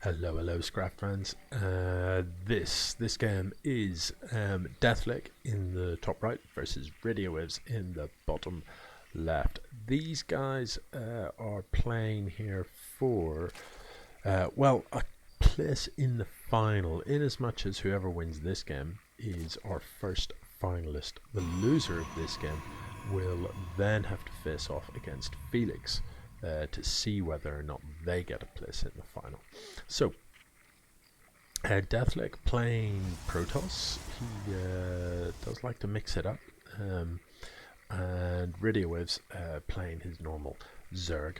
Hello, Scrap fans. This game is Deathlake in the top right versus Radiowaves in the bottom left. These guys are playing here for a place in the final. In as much as whoever wins this game is our first finalist, the loser of this game will then have to face off against Felix. To see whether or not they get a place in the final. So, Deathlake playing Protoss. He does like to mix it up. And Radiowaves playing his normal Zerg.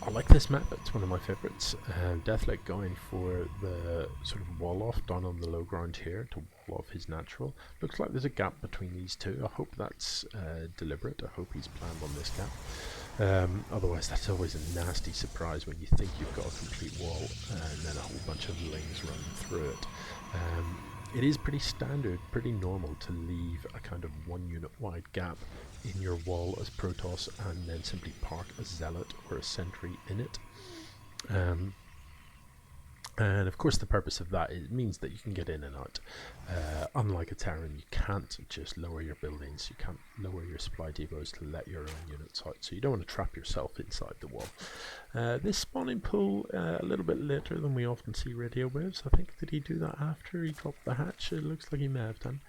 I like this map, it's one of my favourites. Deathlake going for the sort of wall off down on the low ground here to wall off his natural. Looks like there's a gap between these two. I hope that's deliberate. I hope he's planned on this gap. Otherwise that's always a nasty surprise when you think you've got a complete wall and then a whole bunch of lings run through it. It is pretty standard, pretty normal to leave a kind of 1 unit wide gap in your wall as Protoss and then simply park a Zealot or a Sentry in it. And of course the purpose of that means that you can get in and out. Unlike a Terran, you can't just lower your buildings, you can't lower your supply depots to let your own units out, so you don't want to trap yourself inside the wall. This spawning pool a little bit later than we often see Radiowaves. I think, did he do that after he dropped the hatch? It looks like he may have done.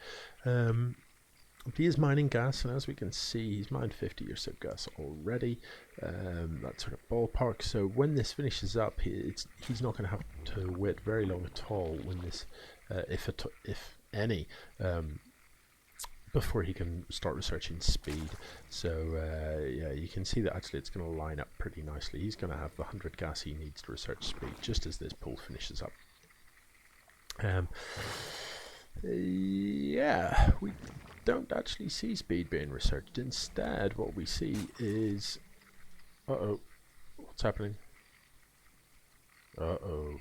He is mining gas, and as we can see, he's mined 50 or so gas already. That sort of ballpark. So when this finishes up, he's not going to have to wait very long at all when this, if any, before he can start researching speed. So yeah, you can see that actually it's going to line up pretty nicely. He's going to have the 100 gas he needs to research speed just as this pool finishes up. Yeah, we don't actually see speed being researched. Instead, what we see is... Uh-oh. What's happening? Uh-oh.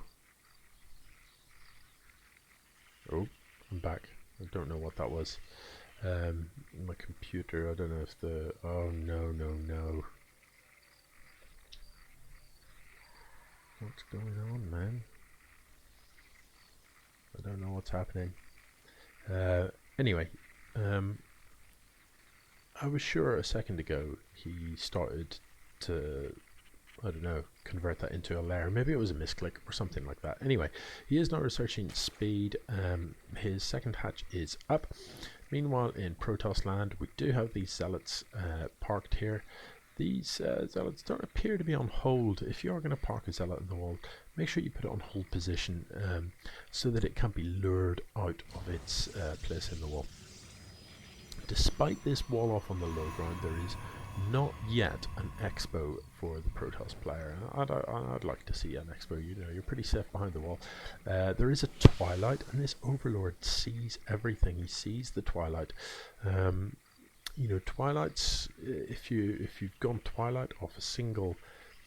Oh, I'm back. I don't know what that was. My computer, I don't know if the... Oh, no. What's going on, man? I don't know what's happening. Anyway, I was sure a second ago he started to, I don't know, convert that into a layer. Maybe it was a misclick or something like that. Anyway, he is now researching speed. His second hatch is up. Meanwhile, in Protoss land, we do have these Zealots parked here. These Zealots don't appear to be on hold. If you are going to park a Zealot in the wall, make sure you put it on hold position so that it can't be lured out of its place in the wall. Despite this wall off on the low ground, there is not yet an expo for the Protoss player. I'd like to see an expo. You know, you're pretty safe behind the wall. There is a twilight, and this Overlord sees everything. He sees the twilight. You know, twilights, if you've gone twilight off a single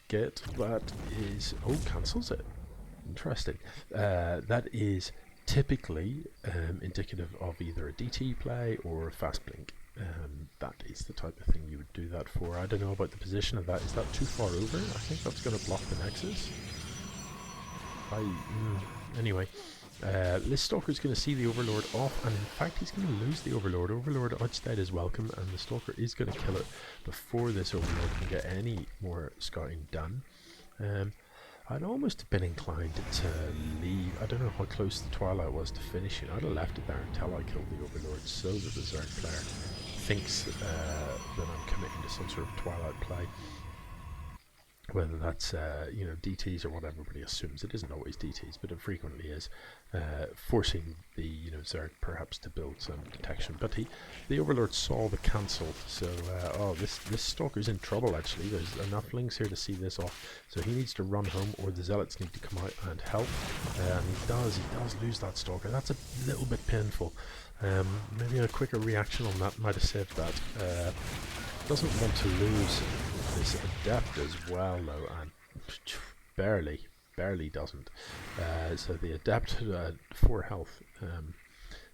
gate, that is... Oh, cancels it. Interesting. That is typically indicative of either a DT play or a fast blink. That is the type of thing you would do that for. I don't know about the position of that. Is that too far over? I think that's going to block the Nexus. Anyway. This Stalker is going to see the Overlord off, and in fact he's going to lose the Overlord. Overlord outstayed his welcome, and the Stalker is going to kill it before this Overlord can get any more scouting done. I'd almost have been inclined to leave. I don't know how close the Twilight was to finishing. I'd have left it there until I killed the Overlord so that the Zerg player thinks that I'm committing to some sort of Twilight play. Whether that's you know, DTs or what everybody assumes. It isn't always DTs, but it frequently is, forcing the, you know, Zerg perhaps to build some detection. But the Overlord saw the cancel, so oh, this Stalker's in trouble actually. There's enough links here to see this off, so he needs to run home, or the Zealots need to come out and help. And he does lose that Stalker. That's a little bit painful. Maybe a quicker reaction on that might have saved that. Doesn't want to lose this Adept as well though, and barely doesn't. So the Adept 4 health,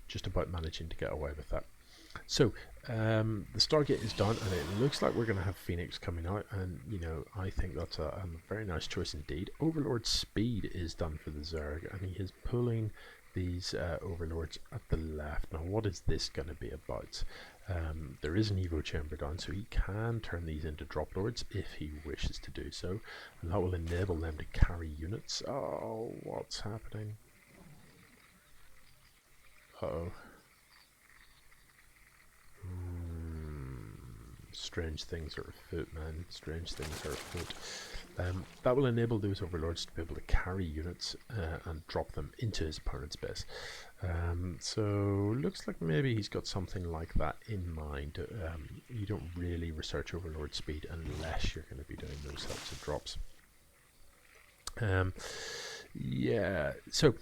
just about managing to get away with that. So the Stargate is done, and it looks like we're going to have Phoenix coming out, and you know, I think that's a very nice choice indeed. Overlord speed is done for the Zerg, and he is pulling these Overlords at the left. Now, what is this going to be about? There is an Evo chamber down, so he can turn these into drop lords if he wishes to do so, and that will enable them to carry units. Oh, what's happening? Uh-oh. Strange things are afoot, man. Strange things are afoot. That will enable those overlords to be able to carry units and drop them into his opponent's base. So looks like maybe he's got something like that in mind. You don't really research overlord speed unless you're going to be doing those types of drops. Yeah, so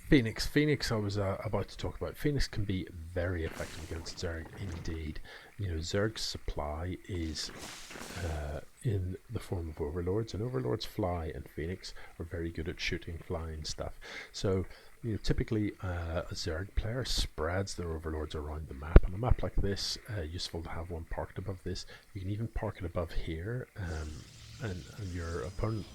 Phoenix I was about to talk about. Phoenix can be very effective against Zerg indeed. You know, Zerg's supply is in the form of overlords, and overlords fly, and Phoenix are very good at shooting flying stuff. So you know, typically a Zerg player spreads their overlords around the map. On a map like this, useful to have one parked above this. You can even park it above here, and your opponent,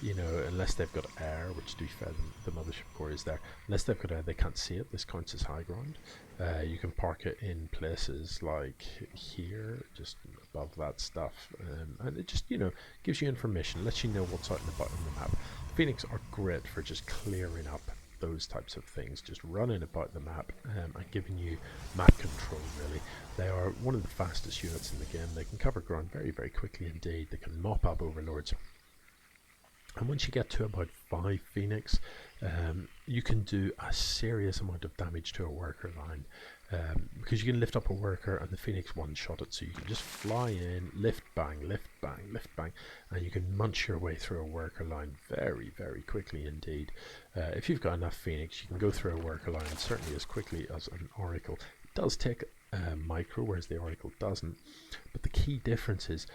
you know, unless they've got air, which to be fair, the mothership core is there. Unless they've got air, they can't see it. This counts as high ground. You can park it in places like here, just above that stuff, and it just, you know, gives you information, lets you know what's out and about on the map. Phoenix are great for just clearing up those types of things, just running about the map and giving you map control. Really, they are one of the fastest units in the game. They can cover ground very, very quickly indeed. They can mop up overlords. And once you get to about 5 Phoenix, you can do a serious amount of damage to a worker line, because you can lift up a worker and the Phoenix one-shot it. So you can just fly in, lift bang, lift bang, lift bang, and you can munch your way through a worker line very, very quickly indeed. If you've got enough Phoenix, you can go through a worker line certainly as quickly as an Oracle. It does take micro, whereas the Oracle doesn't. But the key difference is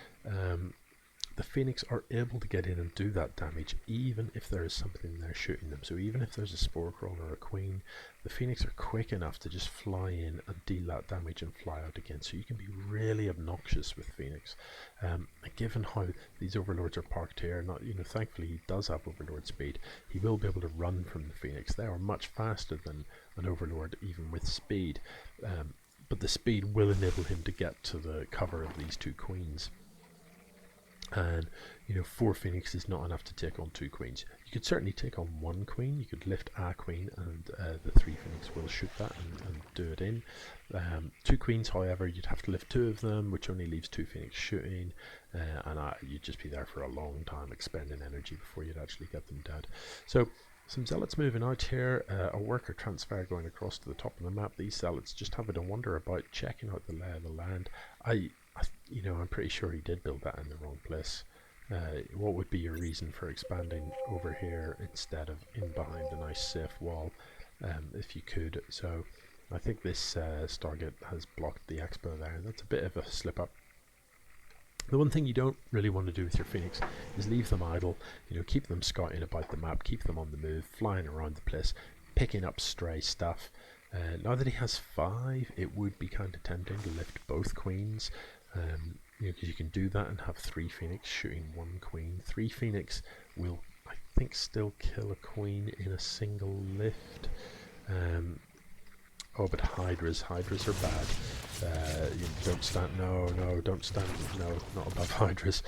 the Phoenix are able to get in and do that damage even if there is something there shooting them. So even if there's a Spore Crawl or a Queen, the Phoenix are quick enough to just fly in and deal that damage and fly out again. So you can be really obnoxious with Phoenix. Given how these Overlords are parked here, not, you know, thankfully he does have Overlord speed, he will be able to run from the Phoenix. They are much faster than an Overlord even with speed, but the speed will enable him to get to the cover of these 2 Queens. And you know, 4 Phoenix is not enough to take on 2 Queens. You could certainly take on 1 Queen. You could lift a Queen, and the 3 Phoenix will shoot that and do it in. 2 Queens, however, you'd have to lift 2 of them, which only leaves 2 Phoenix shooting, and you'd just be there for a long time expending energy before you'd actually get them dead. So some Zealots moving out here, a worker transfer going across to the top of the map. These Zealots just having to wander about, checking out the lay of the land. You know, I'm pretty sure he did build that in the wrong place. What would be your reason for expanding over here instead of in behind the nice safe wall, if you could? So I think this Stargate has blocked the expo there. That's a bit of a slip up. The one thing you don't really want to do with your Phoenix is leave them idle. You know, keep them scouting about the map, keep them on the move, flying around the place, picking up stray stuff. Now that he has 5, it would be kind of tempting to lift both Queens. You know, because you can do that and have 3 Phoenix shooting 1 Queen. 3 Phoenix will, I think, still kill a Queen in a single lift. Oh, but Hydras are bad. You don't stand, don't stand, not above Hydras.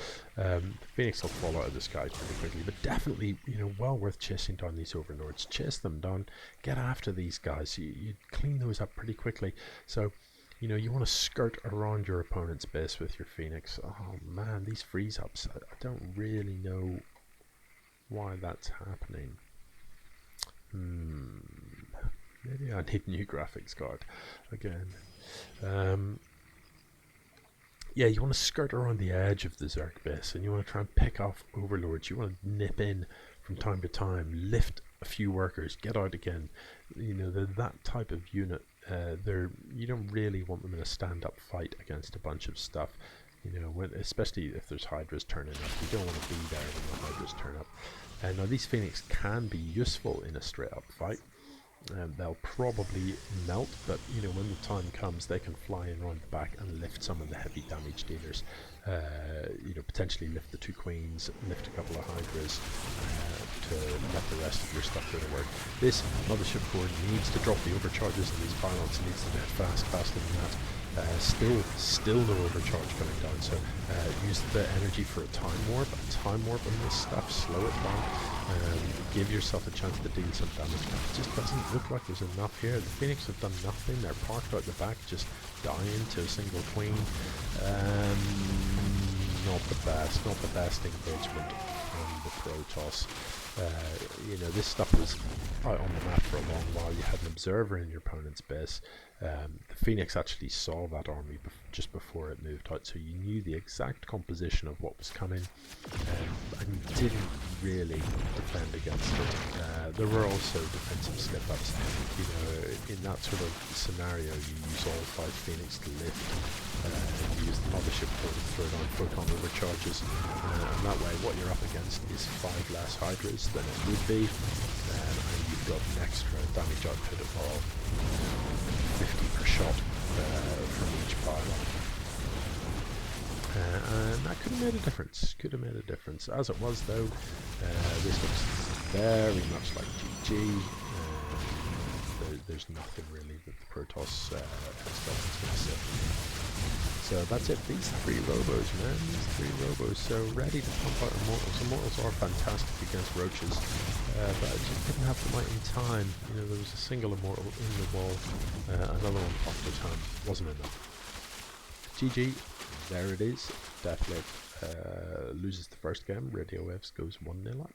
Phoenix will fall out of the skies pretty quickly, but definitely, you know, well worth chasing down these Overlords. Chase them down, get after these guys. You clean those up pretty quickly. So, you know, you want to skirt around your opponent's base with your Phoenix. Oh man, these freeze ups, I don't really know why that's happening. Maybe I need a new graphics card again. Yeah, you want to skirt around the edge of the Zerg base, and you want to try and pick off Overlords. You want to nip in from time to time, lift a few workers, get out again. You know, they're that type of unit. You don't really want them in a stand-up fight against a bunch of stuff. You know, especially if there's Hydras turning up. You don't want to be there when the Hydras turn up. Now these Phoenix can be useful in a straight-up fight. they'll probably melt, but you know, when the time comes, they can fly in around the back and lift some of the heavy damage dealers. You know, potentially lift the 2 queens, lift a couple of hydras to let the rest of your stuff go to work. This mothership core needs to drop the overcharges, and these pylons needs to net faster than that. Still no overcharge coming down, so use the energy for a time warp on this stuff, slow it down, give yourself a chance to deal some damage. It just doesn't look like there's enough here. The Phoenix have done nothing, they're parked out the back, just dying to a single queen. Not the best engagement on the Protoss. You know, this stuff was out on the map for a long while. You had an observer in your opponent's base. The Phoenix actually saw that army just before it moved out, so you knew the exact composition of what was coming, and you didn't really defend against it. There were also defensive slip-ups. You know, in that sort of scenario, you use all 5 Phoenix to lift, you use the mothership core to throw down photon overcharges, and that way what you're up against is 5 less hydras than it would be, and you've got an extra damage output of 50 per shot from each pylon. And that could have made a difference. As it was, though, this looks very much like GG. There's nothing really that the Protoss has got that's going to sit. So that's it. These 3 robos, man. These 3 robos. So ready to pump out Immortals. Immortals are fantastic against roaches, but I just didn't have them out in time. You know, there was a single Immortal in the wall. Another one popped his hand. Wasn't enough. GG. There it is. Deathlake loses the first game. Radiowaves goes 1-0 up.